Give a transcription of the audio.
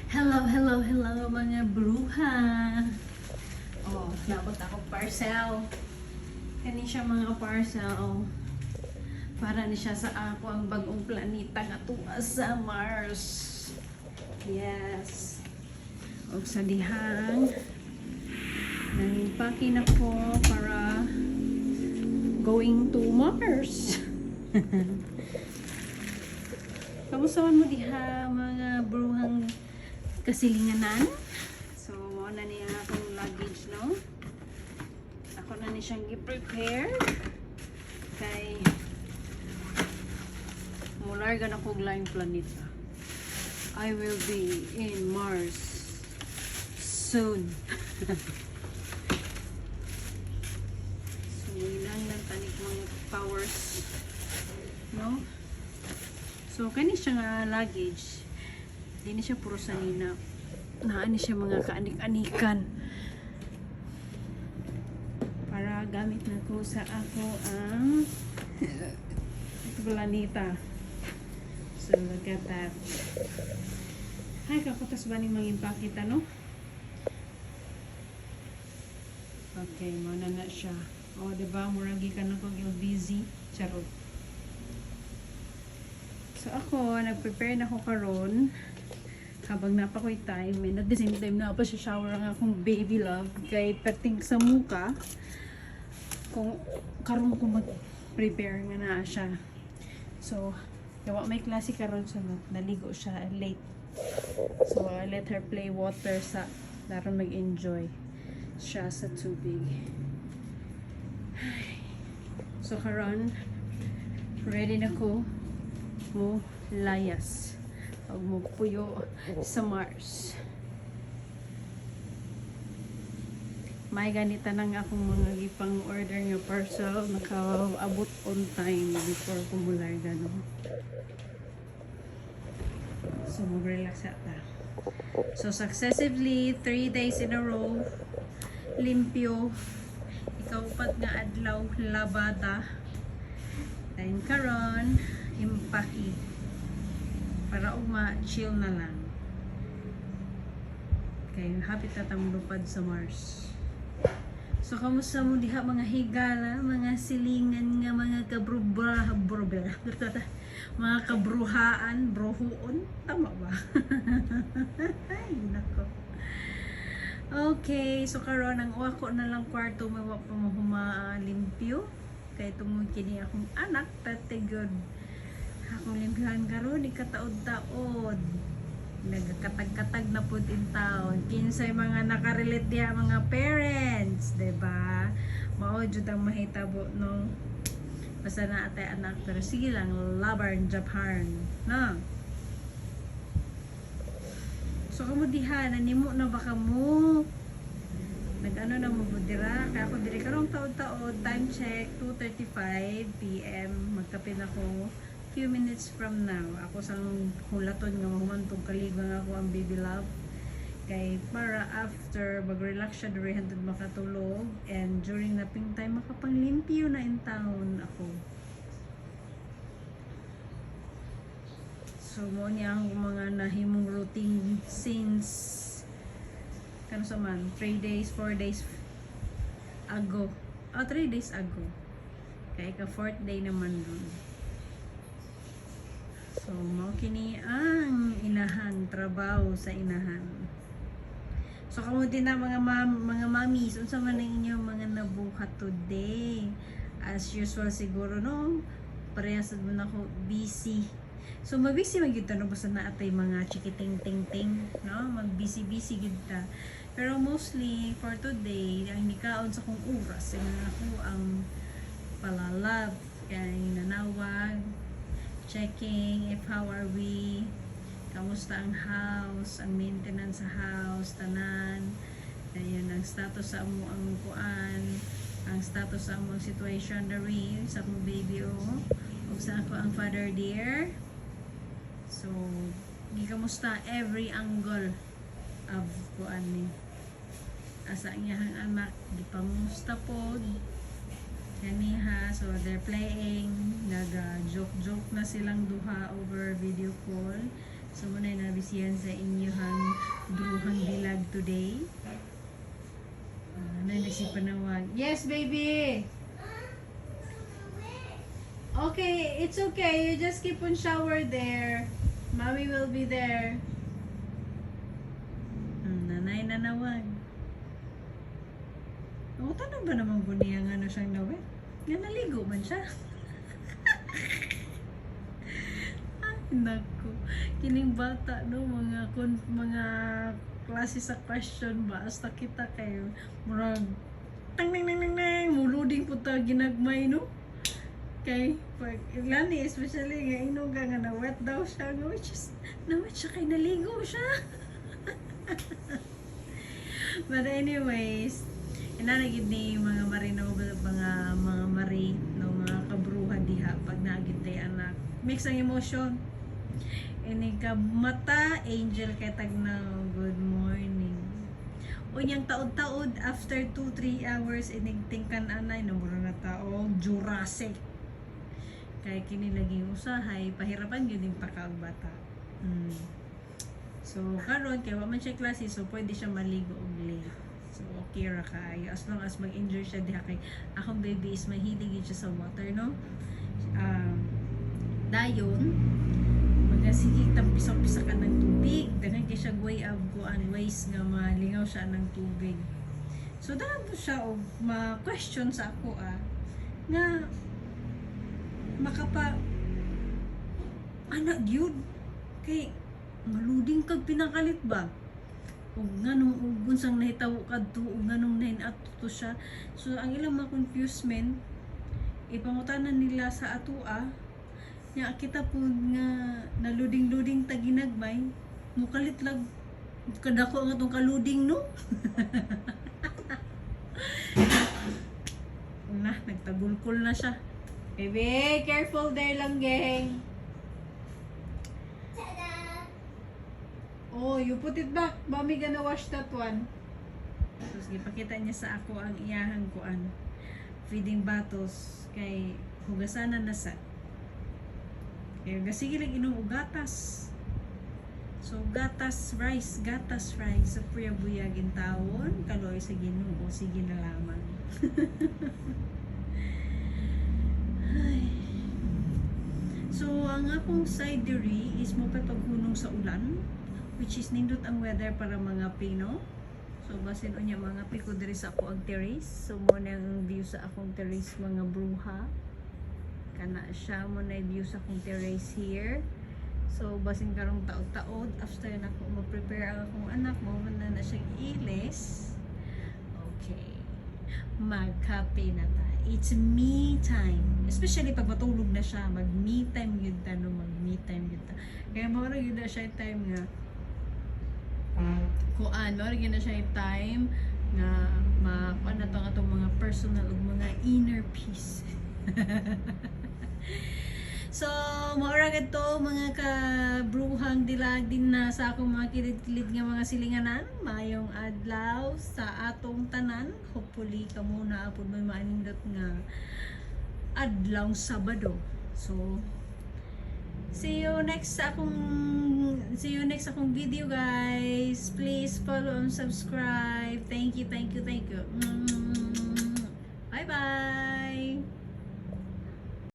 Hello, hello, hello mga bruha. Oh, nabot ako parcel. Kani siya mga parcel. Para ni siya sa ako ang bagong planeta nga tuwa sa Mars. Yes. O sa dihang nangipaki na ko para going to Mars. Kamusta man mo diha mga bruhang kasilinganan? So, mo na niya akong luggage, no? Ako na ni siyang i-prepare. Kay mularga na kong laing planeta. I will be in Mars soon. So, ilang lang tanik mga powers, no? So, kani siya nga luggage. Hindi siya puro sanina. Naani siya mga kaanik-anikan. Para gamit na ko sa ako ang planeta. So, look at that. Ay, kapatas ba ni mag-impakita, no? Okay, muna na siya. O, diba? Muragi ka na kung yung busy. Charot. So ako, nag-prepare na ako karon habang napakoy time and at the same time na pa siya shower ang akong baby love kay perting sa muka kung karon ko mag-prepare nga na siya. So, gawa may klase karon sa naligo siya late. So, I let her play water sa daron mag-enjoy siya sa tubig. So, karon ready na ko mo layas o mo puyo sa Mars. May ganita nang akong mga gipang order nga parcel nakaabot on time before kumularga, no? So mag-relax ata. So successively 3 days in a row limpyo ikaupat nga adlaw labada dayon karon impaki para ma-chill na lang kay hapit na tang lupad sa Mars. So kamusta mo diha mga higala, mga silingan nga mga kabrubra mga kabruhaan, brohuon, tama ba? Ay nako. Okay, so karon ang ako na lang kwarto may wa pa mahuma limpyo kay tungod kini akong anak pati good. Akong limpyahan karon ikataod-taod. Nagkatag-katag na pud in taon. Kinsay mga nakarelate diha mga parents, diba? Mao jud ang mahitabo no. Basta na atay anak pero sige lang labar in Japan, no? So kamo diha nanimo na ba kamo? Nag-ano na mo dira? Kaya ako diri karong taod-taod, time check 2:35 PM. Magkape na ko few minutes from now. Ako sang hulaton nga mahumantog kaligang ako ang baby love. Kay para after mag-relax siya diri hantod makatulog and during naping time makapanglimpyo na in town ako. So mo niya ang mga nahimong routine since kano sa man 3 days, 4 days ago. 3 days ago. Kaya ka 4th day naman dun. So, mao kini ang inahan, trabaho sa inahan. So, kamo din na mga mami, unsa man ang inyong mga nabuhat today? As usual siguro, no? Parehas mo na ako busy. So, mabisi magyud ta no basta na atay mga chikiting-ting-ting, no? Mag-busy-busy gid ta. Pero mostly for today, ang nikaon sa kong oras nga ako ang palalab kay nanawag, checking if how are we, kamusta ang house, ang maintenance sa house, tanan, ayun ang status sa amo ang kuan, ang status sa among situation dari sa akong baby o sa ako ang father dear. So gikamusta every angle of kuan ni asa iyang anak gipamusta pod kaniha. So they're playing, naga joke na silang duha over video call. So muna nabisihan sa inyong bruhang dilag today. Nagsipanawag. Yes, baby! Okay, it's okay. You just keep on shower there. Mommy will be there. Nanay nanawag. O, tanong ba naman ko niya nga ano siyang nawit? Nga naligo man siya. Ay, naku. Kining bata, no? Mga klase sa question ba? Hasta kita kayo. Murag, tang nang nang nang nang, muluding po ta ginagmay, no? Kay, pag lani, especially nga inog ka nga na-wet daw siya. Which is, na-wet siya kay naligo siya. But anyways, inanagid ni mga marino, mga mari, no, mga kabruha diha pag naagid tay anak. Mix ang emotion. Ini ka mata, angel kay tag na good morning. Unyang taod-taod after 2-3 hours inigtingkan anay no mura na tao Jurassic. Kay kini lagi usahay pahirapan gyud yung pakaog bata. So karon kay wa man siya klase so pwede siya maligo og late. So okay ra kaayo as long as mag-enjoy siya diha kay akong baby is mahilig yun siya sa water, no? Dayon sige tampisaw-pisa ka ng tubig daghan kay siya way of ways nga malingaw siya ng tubig. So daghan po siya og ma-question sa ako nga makapa anak gyud kay maluding kag pinakalit ba ug nganong ug unsang nahitabo kadto ug nganong nahin-ato to siya. So ang ilang mga confusement ipangutanan nila sa atoa nya kita po nga naluding-luding ta ginagmay mukalit lag kadako nga tong kaluding, no? Na nagtagulkol na siya. Baby, careful there lang, gang. Oh, you put it back. Mommy gonna wash that one. So, sige, pakita niya sa ako ang iyahang kuan. Feeding bottles. Kay hugasanan na sa. Kaya sige lang inom og gatas. So, gatas rice. Sa puya-buya gintawon. Kaloy sa Ginoo. Sige na lamang. So, ang akong side diri is mo pa paghunong sa ulan. Which is nindot ang weather para mga Pino. So basin unya mga piko diri sa ako ang terrace. So mo na ang view sa akong terrace mga bruha. Kana siya mo na view sa akong terrace here. So basin karong taod-taod after na ko ma-prepare ang akong anak mo na siya ilis. Okay. Mag-happy na ta. It's me time. Especially pag matulog na siya, mag-me time yun ta, no? Mag-me time yun ta. Kaya mawala yun na siya time nga kuan, mawala yun na siya time nga makuan na itong mga personal ug mga inner peace. So, maura to mga kabruhang dilag din na sa akong mga kilid-kilid nga mga silinganan. Mayong adlaw sa atong tanan. Hopefully, kamo na apod may maanindot nga adlaw Sabado. So, see you next akong video, guys. Please follow and subscribe. Thank you. Bye-bye.